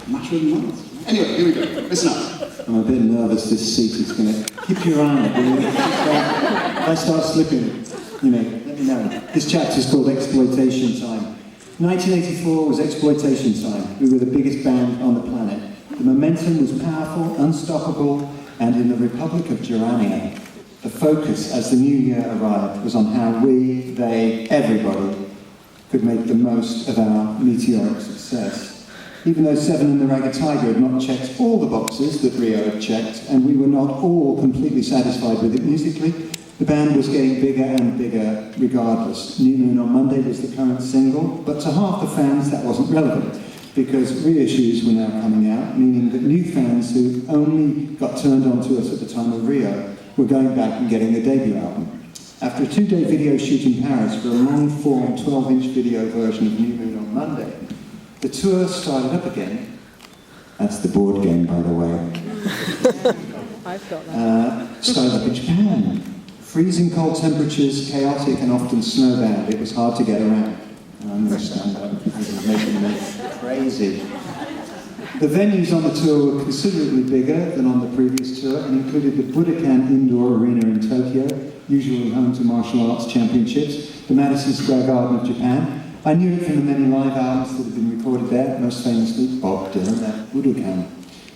matter of months. Anyway, here we go. Listen up. I'm a bit nervous this seat is going to keep your eye on it. If I start slipping, let me know. This chapter is called Exploitation Time. 1984 was Exploitation Time. We were the biggest band on the planet. The momentum was powerful, unstoppable, and in the Republic of Duran, the focus as the new year arrived was on how we, they, everybody could make the most of our meteoric success. Even though Seven and the Ragged Tiger had not checked all the boxes that Rio had checked, and we were not all completely satisfied with it musically, the band was getting bigger and bigger regardless. New Moon on Monday was the current single, but to half the fans that wasn't relevant, because reissues were now coming out, meaning that new fans who only got turned on to us at the time of Rio were going back and getting the debut album. After a 2-day video shoot in Paris for a long-form 12-inch video version of New Moon on Monday, the tour started up again. That's the board game, by the way. I've got that. Started up in Japan. Freezing cold temperatures, chaotic and often snowbound. It was hard to get around. I'm going to stand up because it's making me crazy. The venues on the tour were considerably bigger than on the previous tour and included the Budokan Indoor Arena in Tokyo, usually home to martial arts championships, the Madison Square Garden of Japan. I knew it from the many live albums that had been recorded there, most famously Bob Dylan at Budokan.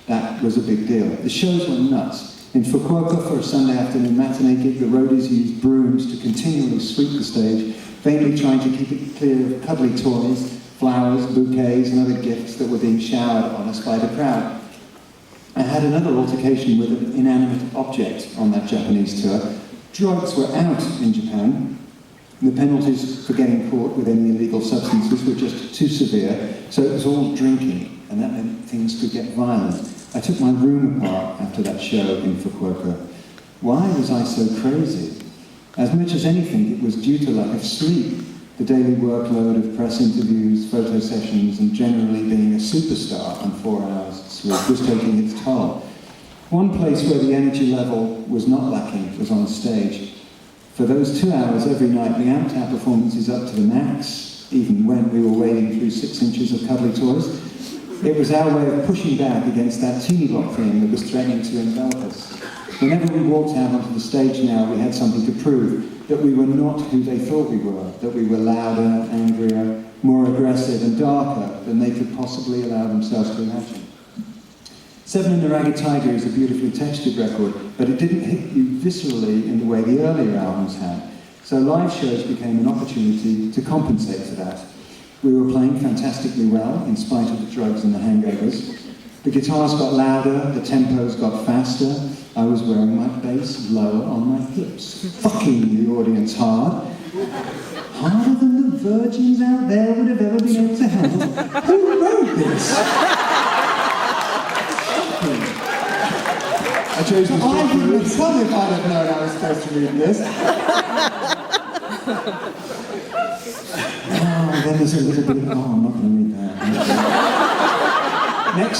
That was a big deal. The shows were nuts. In Fukuoka for a Sunday afternoon matinee gig, the roadies used brooms to continually sweep the stage, vainly trying to keep it clear of cuddly toys, flowers, bouquets, and other gifts that were being showered on us by the crowd. I had another altercation with an inanimate object on that Japanese tour. Drugs were out in Japan. The penalties for getting caught with any illegal substances were just too severe, so it was all drinking, and that meant things could get violent. I took my room apart after that show in Fukuoka. Why was I so crazy? As much as anything, it was due to lack of sleep. The daily workload of press interviews, photo sessions, and generally being a superstar on 4 hours of sleep was taking its toll. One place where the energy level was not lacking was on stage. For those 2 hours every night, we amped our performances up to the max, even when we were wading through 6 inches of cuddly toys. It was our way of pushing back against that teeny block thing that was threatening to envelop us. Whenever we walked out onto the stage now, we had something to prove, that we were not who they thought we were, that we were louder, angrier, more aggressive and darker than they could possibly allow themselves to imagine. Seven and the Ragged Tiger is a beautifully textured record, but it didn't hit you viscerally in the way the earlier albums had. So live shows became an opportunity to compensate for that. We were playing fantastically well, in spite of the drugs and the hangovers. The guitars got louder, the tempos got faster. I was wearing my bass lower on my hips, fucking the audience hard. Harder than the virgins out there would have ever been able to handle. Who wrote this? I chose to I wouldn't have come if I'd have known I was supposed to read this. Then there's a little bit of, I'm not going to read that. Next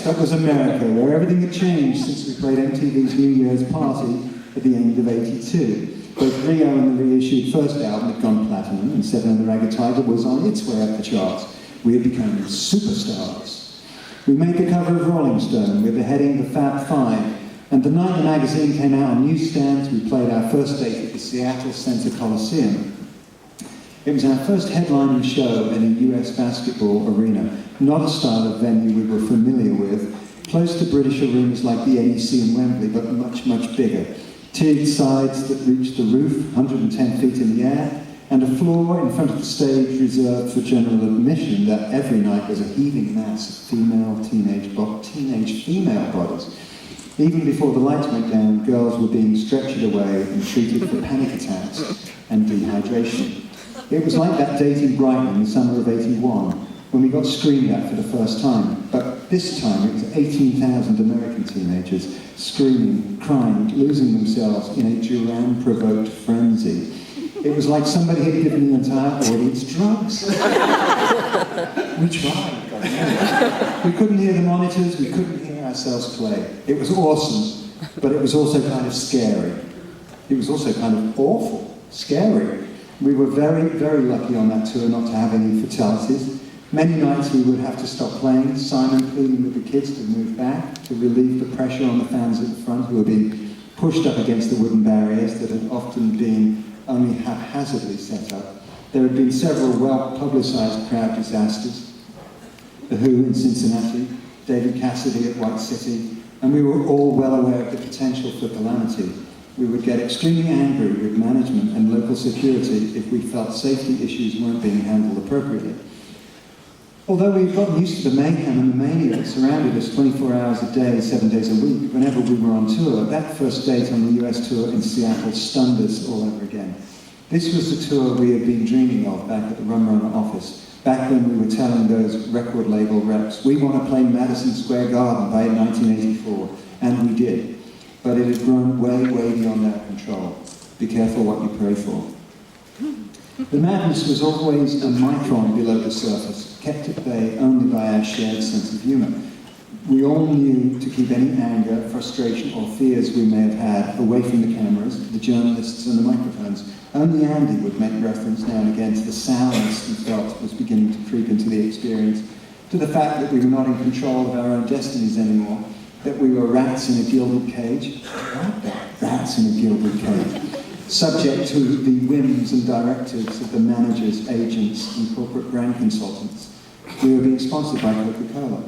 stop was America, where everything had changed since we played MTV's New Year's Party at the end of '82. Both Rio and the reissued first album had gone platinum, and Seven and the Ragged Tiger was on its way up the charts. We had become superstars. We made the cover of Rolling Stone with the heading The Fab Five, and the night the magazine came out on newsstands, we played our first date at the Seattle Center Coliseum. It was our first headlining show in a US basketball arena, not a style of venue we were familiar with, close to British arenas like the NEC in Wembley, but much, much bigger. Tiered sides that reached the roof, 110 feet in the air, and a floor in front of the stage reserved for general admission that every night was a heaving mass of female teenage female bodies. Even before the lights went down, girls were being stretchered away and treated for panic attacks and dehydration. It was like that date in Brighton in the summer of '81, when we got screamed at for the first time. But this time it was 18,000 American teenagers screaming, crying, losing themselves in a Duran-provoked frenzy. It was like somebody had given the entire audience drugs. We tried, God knows. We couldn't hear the monitors, we couldn't hear ourselves play. It was awesome, but it was also kind of scary. It was also kind of awful, scary. We were very, very lucky on that tour not to have any fatalities. Many nights we would have to stop playing, Simon pleading with the kids to move back, to relieve the pressure on the fans at the front who were being pushed up against the wooden barriers that had often been only haphazardly set up. There had been several well-publicised crowd disasters, The Who in Cincinnati, David Cassidy at White City, and we were all well aware of the potential for calamity. We would get extremely angry with management and local security if we felt safety issues weren't being handled appropriately. Although we'd gotten used to the mayhem and the mania that surrounded us 24 hours a day, 7 days a week, whenever we were on tour, that first date on the US tour in Seattle stunned us all over again. This was the tour we had been dreaming of back at the Rum Run office, back when we were telling those record label reps, we want to play Madison Square Garden by 1984, and we did. But it had grown way, way beyond our control. Be careful what you pray for. The madness was always a micron below the surface, kept at bay only by our shared sense of humour. We all knew to keep any anger, frustration or fears we may have had away from the cameras, the journalists and the microphones. Only Andy would make reference now and again to the sourness he felt was beginning to creep into the experience, to the fact that we were not in control of our own destinies anymore, that we were rats in a gilded cage. Rats in a gilded cage. Subject to the whims and directives of the managers, agents, and corporate brand consultants. We were being sponsored by Coca-Cola.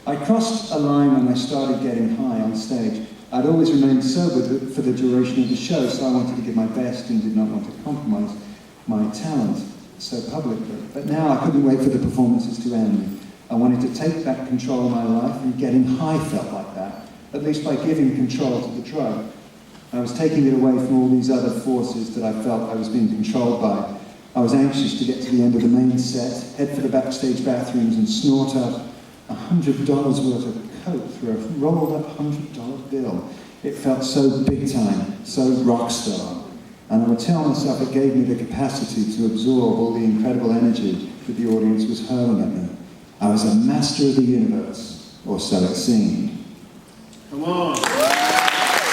I crossed a line when I started getting high on stage. I'd always remained sober for the duration of the show, so I wanted to give my best and did not want to compromise my talent so publicly. But now I couldn't wait for the performances to end. I wanted to take back control of my life, and getting high felt like that, at least by giving control to the drug. I was taking it away from all these other forces that I felt I was being controlled by. I was anxious to get to the end of the main set, head for the backstage bathrooms and snort up $100 worth of coke through a rolled up $100 bill. It felt so big time, so rock star. And I would tell myself it gave me the capacity to absorb all the incredible energy that the audience was hurling at me. I was a master of the universe, or so it seemed. Come on.